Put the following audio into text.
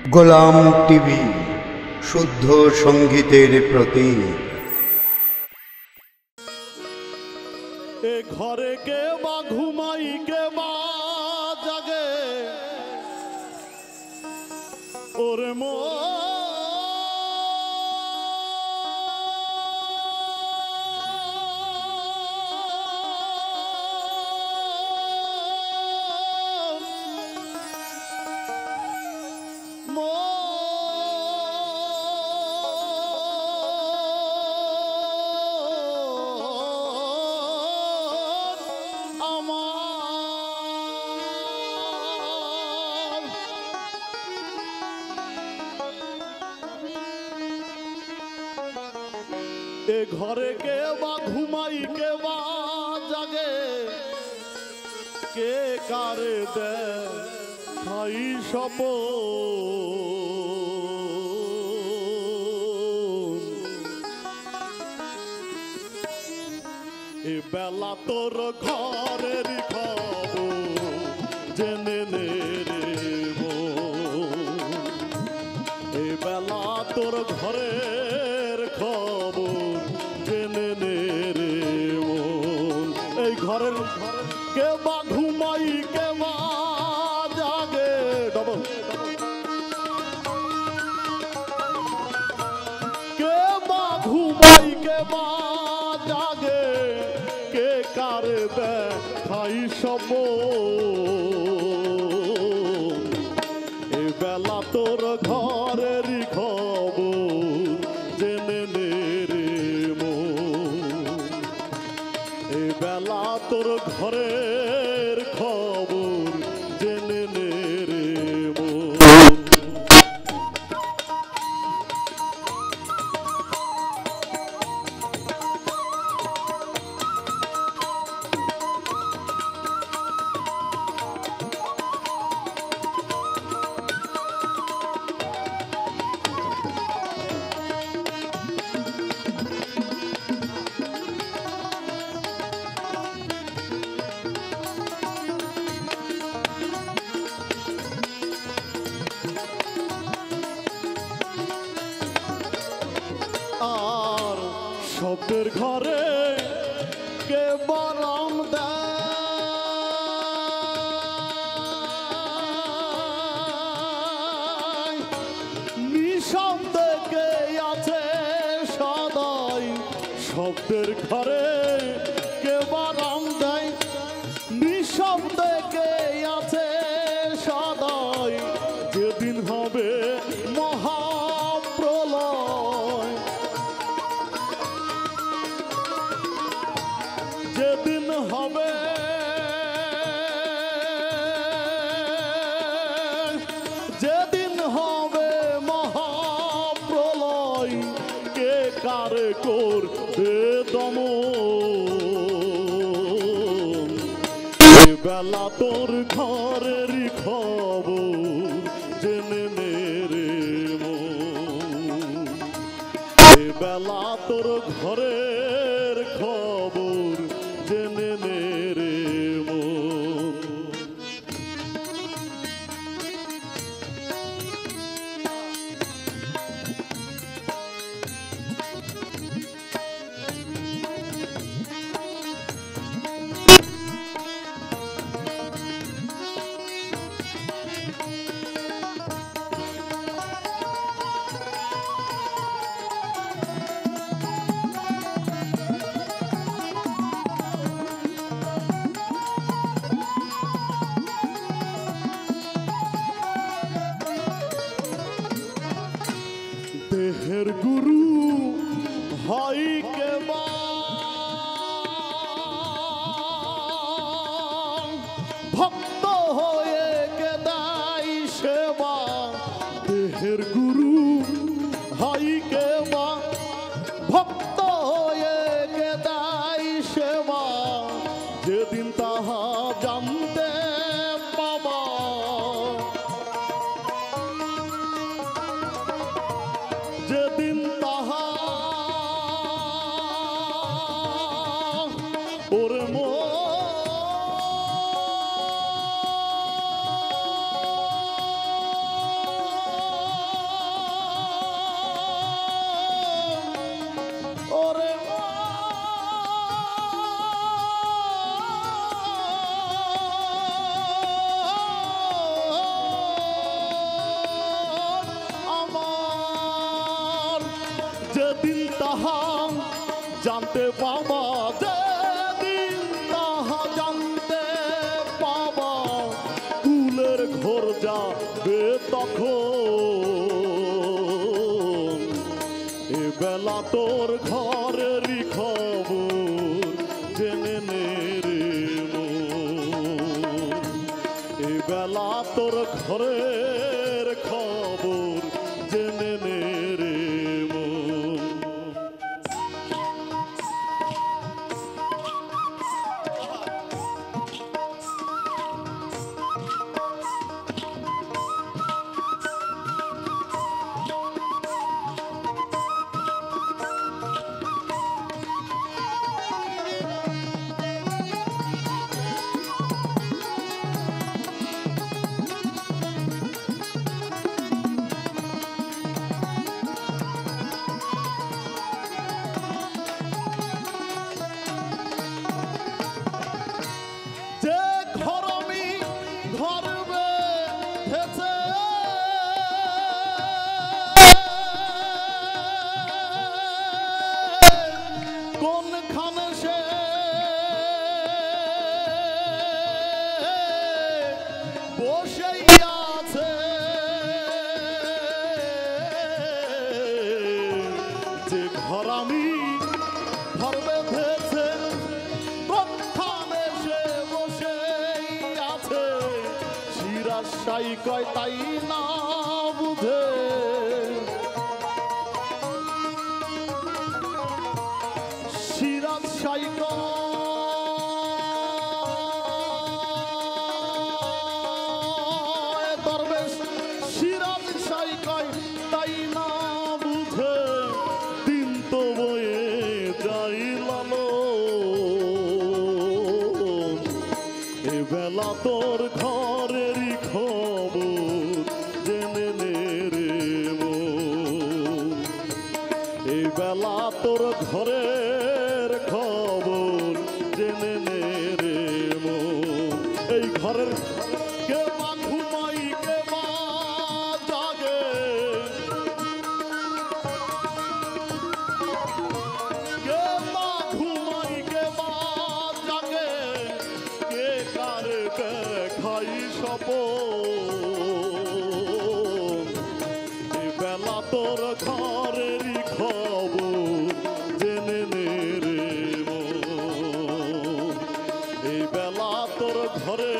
গোলাম TV, শুদ্ধ সঙ্গীতের প্রতীক। এ ঘরে কে বা ঘুমাই কে বা জাগে, ওরে মো এ ঘরে কে বা ঘুমাই কে বা জাগে, কে কারে দেয় খাই স্বপন। এ বেলা তোর ঘরের খবর জেনে নে রে মন, এ বেলা তোর ঘরের খবর জেনে নে রে মন। এই ঘরের কে বা ঘুমাই কে বা জাগে, ডবল কে বা ঘুমাই কে বা জাগে, কে কারে দেখাই স্বপন। এ বেলা তোর ঘরেরই খবর জেনে নে রে মন, এ বেলা তোর ঘরের খবর জেনে নে রে মন। আর শব্দের ঘরে কে বরম দেয়, নিঃশব্দে কে আছে সদাই। শব্দের ঘরে কে বরম দেয়, নিঃশব্দে কে আছে সদাই। যেদিন হবে মহাপ্রলয়, যেদিন হবে, যেদিন হবে মহাপ্রলয়, কে কারে করবে দমন। এ বেলা তোর ঘরেরই খবর জেনে নে রে মন, এ বেলা তোর ঘরের খবর জেনে নে রে মন। দেহের গুরু হয় কে বা, ভক্ত হয়ে কে দেয় সেবা। দেহের গুরু হয় কে বা, ভক্ত হয়ে কে দেয় সেবা। যেদিন তাহা জানতে পাবা, যেদিন তাহা ওরে মো তাহা জানতে পাবা, যেদিন তাহা জানতে পাবা, কুলের ঘোর যাবে তখন। এ বেলা তোর ঘরেরই খবর জেনে নে রে মন। এ বেলা তোর ঘরের খবর জেনে নে রে মন। কোনখানে সে বসেই আছে, যে ঘর আমি ঘর বেঁধেছে কোনখানে সে বসেই আছে। শিরাশাই কয় তাই না বুঝে, শিরাশাই কয় দরবেশ, শিরাশাই কয় তাই না বুঝে, দিন তো বয়ে যাই লালন। এ বেলা তোর ঘরেরই খবর জেনে নে রে মন। এই বেলা তোর ঘরের খবর জেনে নে রে মন। এই ঘরের কে মা ঘুমাই কে মা জাগে, কে মা ঘুমাই কে মা জাগে, কে কার খাই স্বপন। এ বেলা তোর ঘরেরই খবর জেনে নে রে মন। এই বেলা তোর ঘরে